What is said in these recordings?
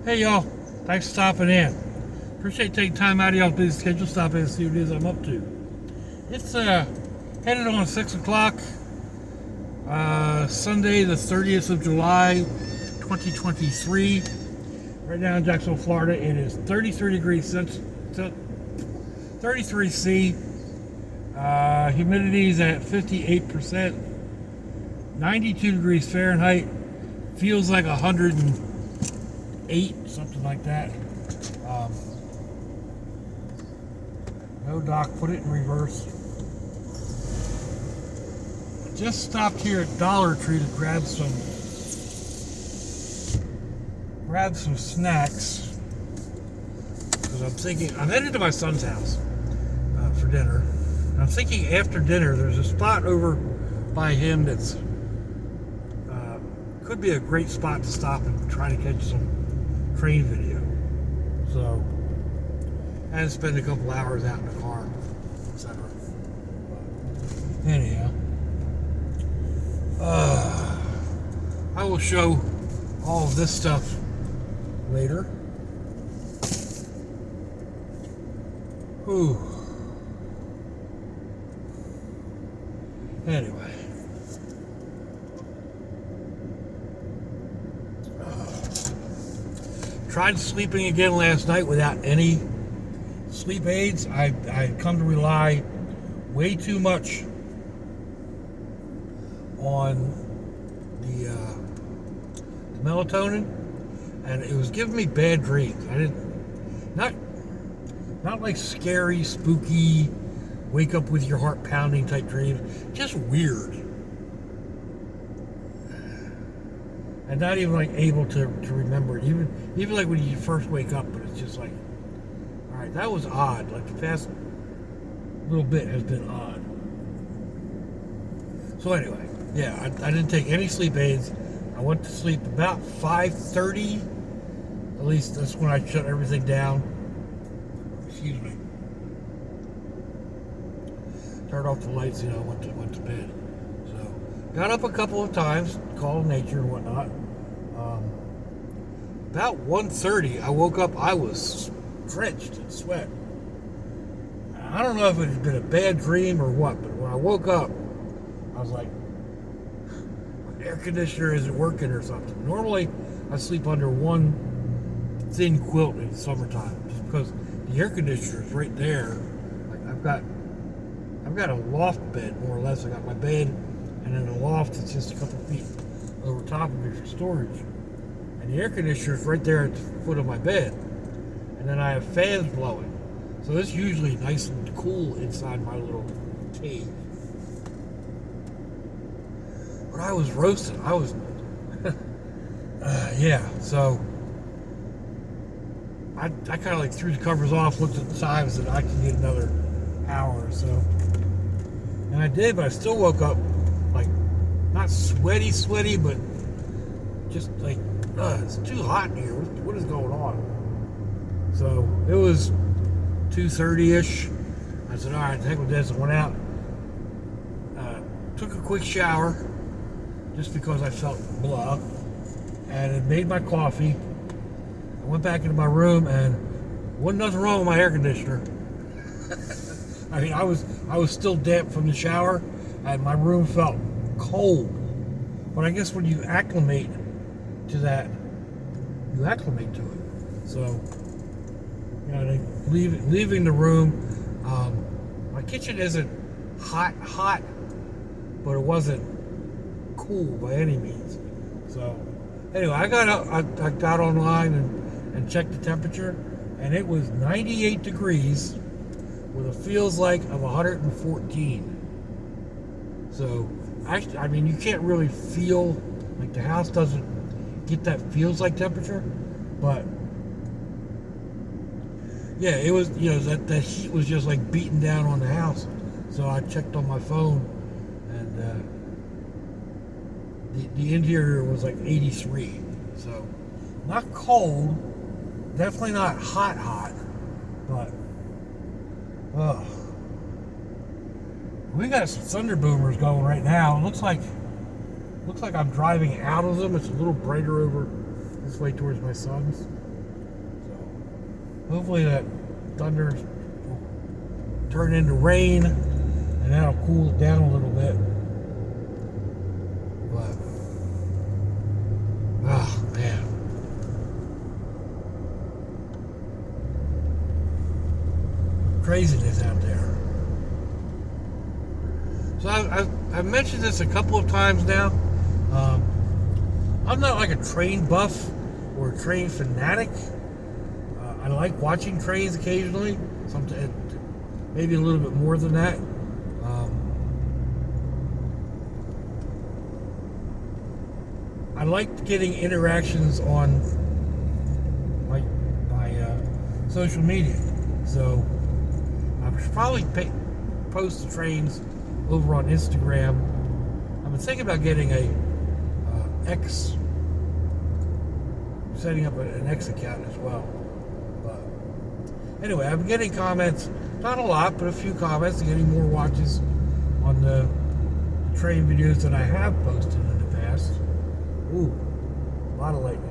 Hey y'all, thanks for stopping in. Appreciate taking time out of y'all's busy schedule, stop in and see what it is I'm up to. It's headed on 6 o'clock, Sunday the 30th of July, 2023. Right now in Jacksonville, Florida, it is 33 degrees, 33 C. Humidity is at 58%, 92 degrees Fahrenheit. Feels like 108, something like that. No, Doc, put it in reverse. I just stopped here at Dollar Tree to grab some snacks, because I'm thinking I'm headed to my son's house for dinner. And I'm thinking after dinner there's a spot over by him that's could be a great spot to stop and try to catch some train video. So I had to spend a couple hours out in the car, etc. Anyhow, I will show all of this stuff later. Whew. Anyway. Tried sleeping again last night without any sleep aids. I come to rely way too much on the melatonin, and it was giving me bad dreams. I didn't, not like scary, spooky, wake up with your heart pounding type dreams. Just weird. And not even like able to remember it. Even like when you first wake up, but it's just like, all right, that was odd. Like the past little bit has been odd. So anyway, yeah, I didn't take any sleep aids. I went to sleep about 5:30. At least that's when I shut everything down. Excuse me. Turned off the lights, went to bed. So got up a couple of times, called nature and whatnot. About 1:30, I woke up. I was drenched in sweat. I don't know if it had been a bad dream or what, but when I woke up, I was like, my air conditioner isn't working or something. Normally, I sleep under one thin quilt in the summertime, just because the air conditioner is right there. Like I've got a loft bed, more or less. I got my bed, and then the loft is just a couple feet over top of it for storage. And the air conditioner is right there at the foot of my bed. And then I have fans blowing. So it's usually nice and cool inside my little cave. But I was roasted. I was, yeah. So I kind of like threw the covers off, looked at the time, and said I can get another hour or so. And I did, but I still woke up like not sweaty, but just like, it's too hot in here. What is going on? So it was 2:30-ish. I said, all right, heck with this. I went out, took a quick shower, just because I felt blah, and it made my coffee. I went back into my room, and wasn't nothing wrong with my air conditioner. I mean, I was still damp from the shower, and my room felt cold. But I guess when you acclimate to that, you acclimate to it. So, leaving the room. My kitchen isn't hot, but it wasn't cool by any means. So, anyway, I got online and checked the temperature, and it was 98 degrees with a feels like of 114. So, actually, I mean, you can't really feel, like the house doesn't get that feels like temperature, but yeah, it was, that heat was just like beating down on the house. So I checked on my phone, and the interior was like 83. So not cold, definitely not hot, but we got some thunder boomers going right now. It looks like I'm driving out of them. It's a little brighter over this way towards my son's. hopefully that thunder will turn into rain, and that'll cool it down a little bit. But, oh man. Craziness out there. So I've mentioned this a couple of times now. I'm not like a train buff or a train fanatic. I like watching trains occasionally, maybe a little bit more than that. I like getting interactions on my social media, so I should probably post the trains over on Instagram. I've been thinking about getting setting up an X account as well. But anyway, I'm getting comments, not a lot, but a few comments, and getting more watches on the train videos that I have posted in the past. Ooh, a lot of lightning.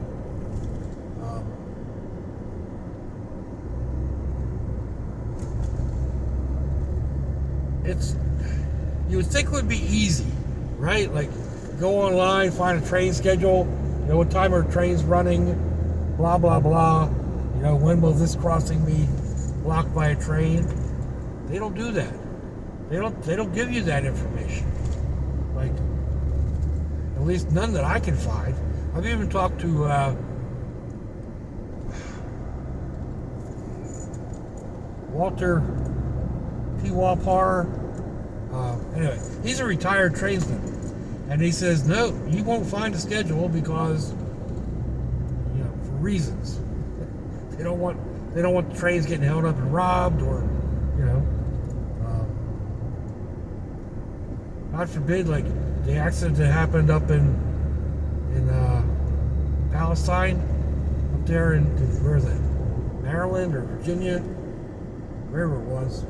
You would think it would be easy, right? Like, go online, find a train schedule, you know, what time are trains running, blah, blah, blah. You know, when will this crossing be blocked by a train? They don't do that. They don't give you that information. Like, at least none that I can find. I've even talked to Walter P. Wapar. Anyway, he's a retired tradesman, and he says, no, you won't find a schedule because, you know, for reasons. They don't want the trains getting held up and robbed, or, you know, God forbid, like the accident that happened up in Palestine, up there in where is it, Maryland or Virginia, wherever it was,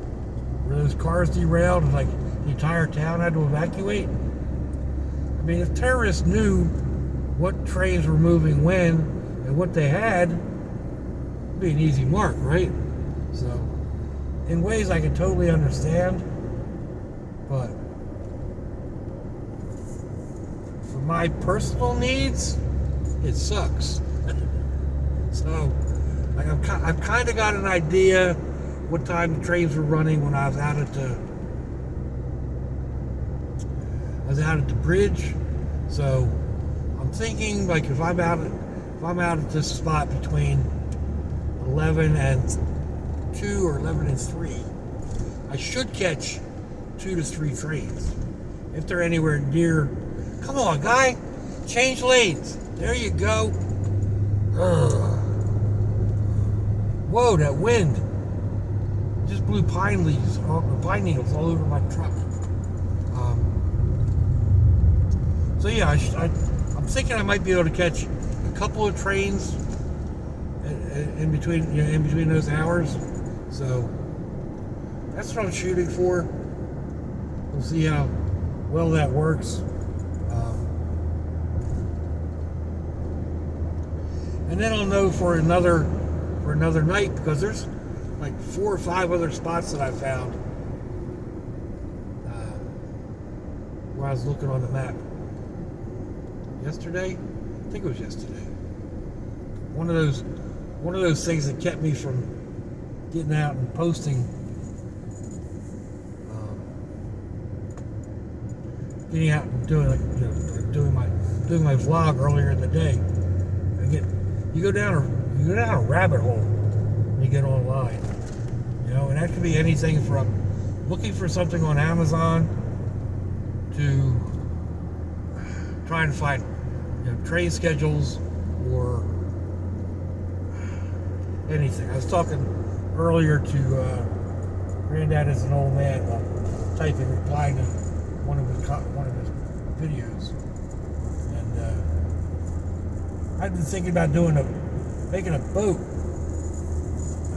where those cars derailed and like the entire town had to evacuate. I mean, if terrorists knew what trains were moving when and what they had, it'd be an easy mark, right? So, in ways I can totally understand, but for my personal needs, it sucks. So, like I've kind of got an idea what time the trains were running when I was out at the bridge. So I'm thinking, like, if I'm out at this spot between 11 and 2 or 11 and 3, I should catch 2 to 3 trains if they're anywhere near. Come on, guy, change lanes. There you go. Ugh. Whoa, that wind just blew pine needles all over my truck. So yeah, I'm thinking I might be able to catch a couple of trains in between those hours. So that's what I'm shooting for. We'll see how well that works. And then I'll know for another night, because there's like 4 or 5 other spots that I found where I was looking on the map yesterday. I think it was yesterday. One of those things that kept me from getting out and posting, getting out and doing my vlog earlier in the day. You go down a rabbit hole when you get online. You know, and that could be anything from looking for something on Amazon to trying to find, you know, train schedules or anything. I was talking earlier to Granddad is an old man, replying to one of his videos, and I've been thinking about making a boat.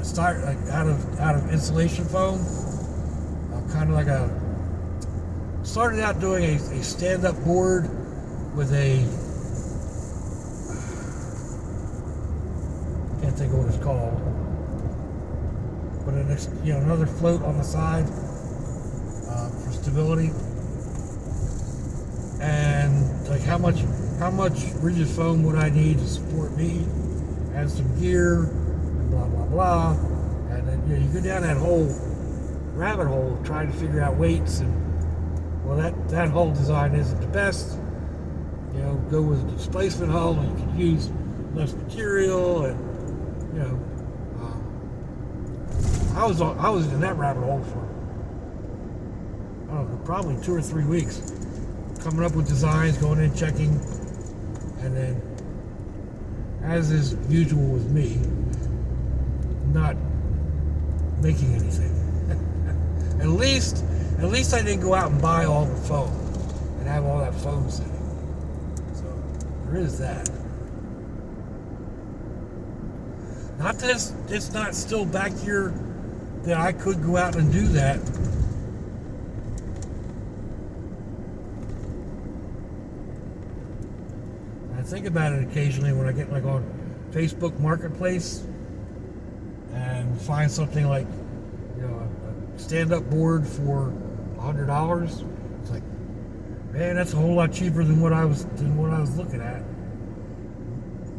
Start like out of insulation foam, kind of like started out doing a stand-up board with a, can't think of what it's called, but another float on the side for stability. And like how much rigid foam would I need to support me? Add some gear, and blah blah blah. And then you go down that whole rabbit hole trying to figure out weights, and well, that whole design isn't the best. Go with a displacement hull, and you can use less material, and I was in that rabbit hole for I don't know, probably 2 or 3 weeks, coming up with designs, going in, checking, and then, as is usual with me, not making anything. At least I didn't go out and buy all the foam and have all that foam sitting. So there is that. Not that it's not still back here that I could go out and do that. I think about it occasionally when I get like on Facebook Marketplace and find something like a stand-up board for $100. It's like, man, that's a whole lot cheaper than what I was looking at.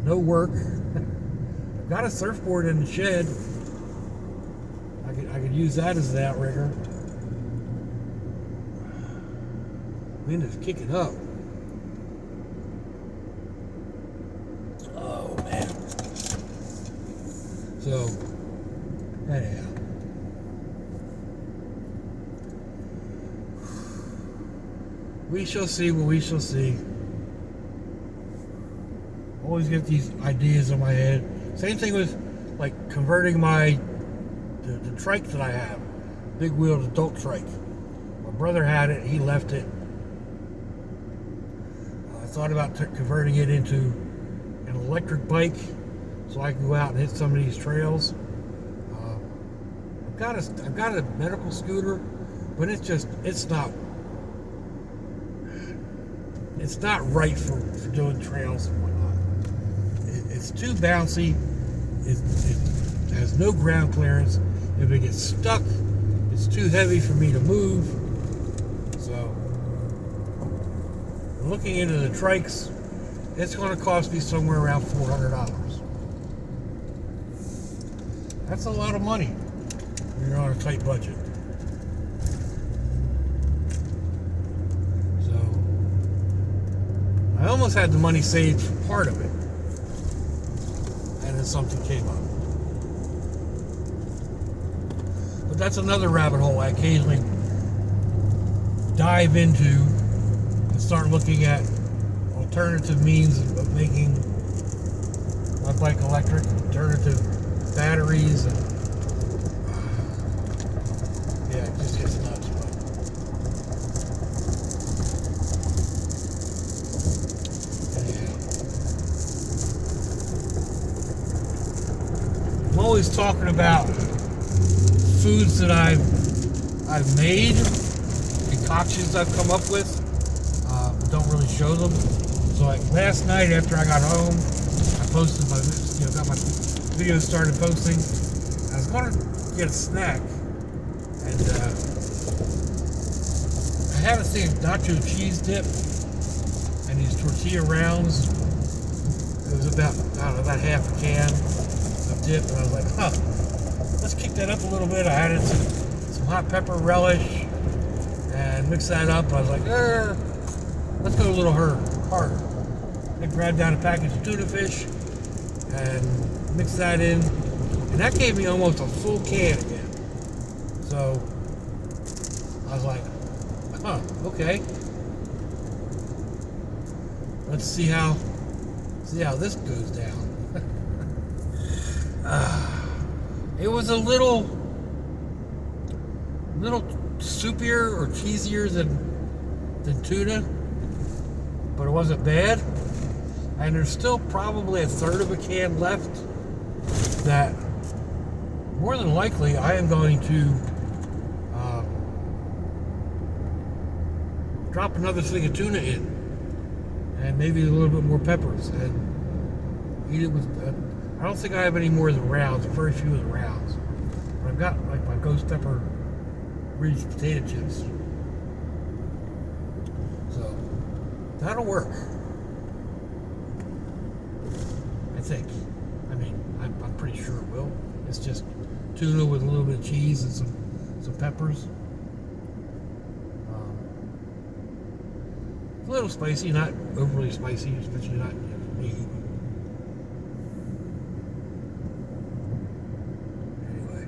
No work. I've got a surfboard in the shed. I could use that as an outrigger. Wind is kicking up. Oh man. So anyhow. We shall see what we shall see. Always get these ideas in my head. Same thing with like converting the trike that I have, big wheeled adult trike. My brother had it, he left it. I thought about converting it into an electric bike so I can go out and hit some of these trails. I've got a medical scooter, but it's not right for doing trails and whatnot. It's too bouncy. It has no ground clearance. If it gets stuck, it's too heavy for me to move. So, looking into the trikes, it's going to cost me somewhere around $400. That's a lot of money when you're on a tight budget. So, I almost had the money saved for part of it, and then something came up. But that's another rabbit hole I occasionally dive into and start looking at alternative means of making my bike electric, alternative batteries, and yeah, it just gets nuts. Anyhow, I'm always talking about foods that I've made, concoctions I've come up with, but don't really show them. So like last night after I got home, I posted got my video started posting. I was going to get a snack, and I had a thing of nacho cheese dip and these tortilla rounds. It was about half a can of dip, and I was like, let's kick that up a little bit. I added some hot pepper relish and mixed that up. I was like, let's go a little harder. I grabbed down a package of tuna fish and mixed that in, and that gave me almost a full can again. So I was like, okay. Let's see how this goes down. It was a little soupier or cheesier than tuna, but it wasn't bad. And there's still probably a third of a can left that more than likely I am going to drop another thing of tuna in, and maybe a little bit more peppers, and eat it with. I don't think I have any more of the rounds, very few of the rounds. But I've got like my ghost pepper ridged potato chips. So that'll work. I think. I mean, I'm pretty sure it will. It's just tuna with a little bit of cheese and some peppers. A little spicy, not overly spicy, especially not for me. Anyway,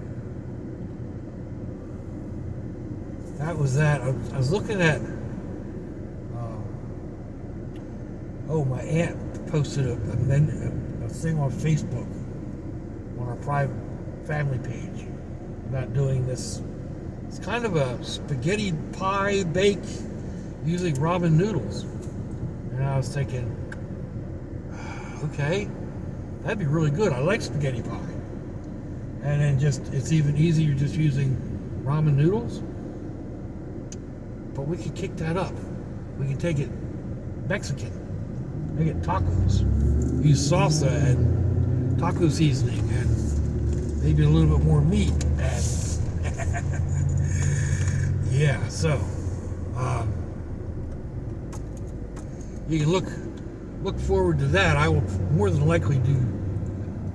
that was that. I was looking at. My aunt posted a thing on Facebook on our private family page about doing this. It's kind of a spaghetti pie bake using ramen noodles. And I was thinking, okay, that'd be really good. I like spaghetti pie. And then it's even easier just using ramen noodles. But we could kick that up. We can take it Mexican. Make it tacos. Use salsa and taco seasoning and maybe a little bit more meat. And yeah, so you can look forward to that. I will more than likely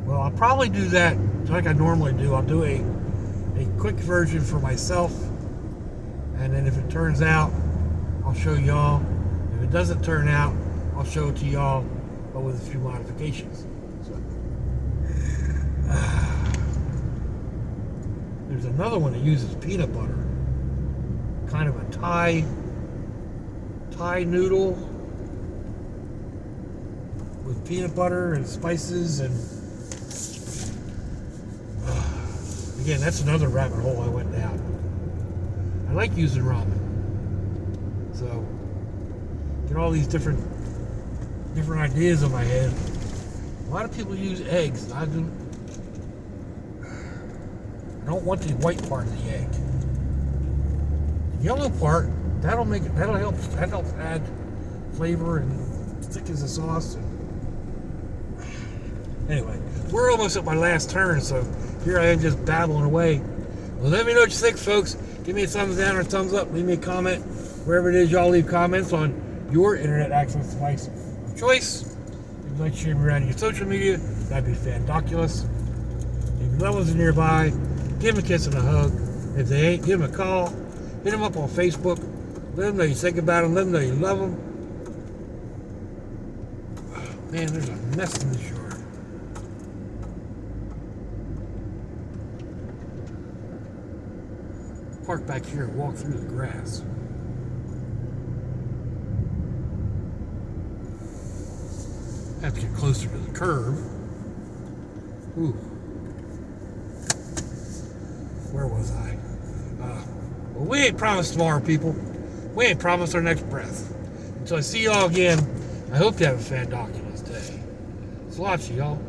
I'll probably do that like I normally do. I'll do a quick version for myself, and then if it turns out, I'll show y'all. If it doesn't turn out, I'll show it to y'all, but with a few modifications. So, there's another one that uses peanut butter, kind of a Thai noodle with peanut butter and spices, and again, that's another rabbit hole I went down. I like using ramen, so get all these different ideas in my head. A lot of people use eggs. I don't want the white part of the egg. The yellow part, that'll help add flavor and thickens the sauce. Anyway, we're almost at my last turn, so here I am just babbling away. Well, let me know what you think, folks. Give me a thumbs down or a thumbs up. Leave me a comment. Wherever it is y'all leave comments on your internet access device of choice. If you'd like to share me around your social media, that'd be fandoculous. If your loved ones are nearby, give them a kiss and a hug. If they ain't, give them a call. Hit them up on Facebook. Let them know you think about them. Let them know you love them. Oh, man, there's a mess in this yard. Park back here and walk through the grass. Have to get closer to the curb. Ooh. Where was I? Well, we ain't promised tomorrow, people. We ain't promised our next breath. Until I see y'all again, I hope you have a fandoculous day. It's lots of y'all.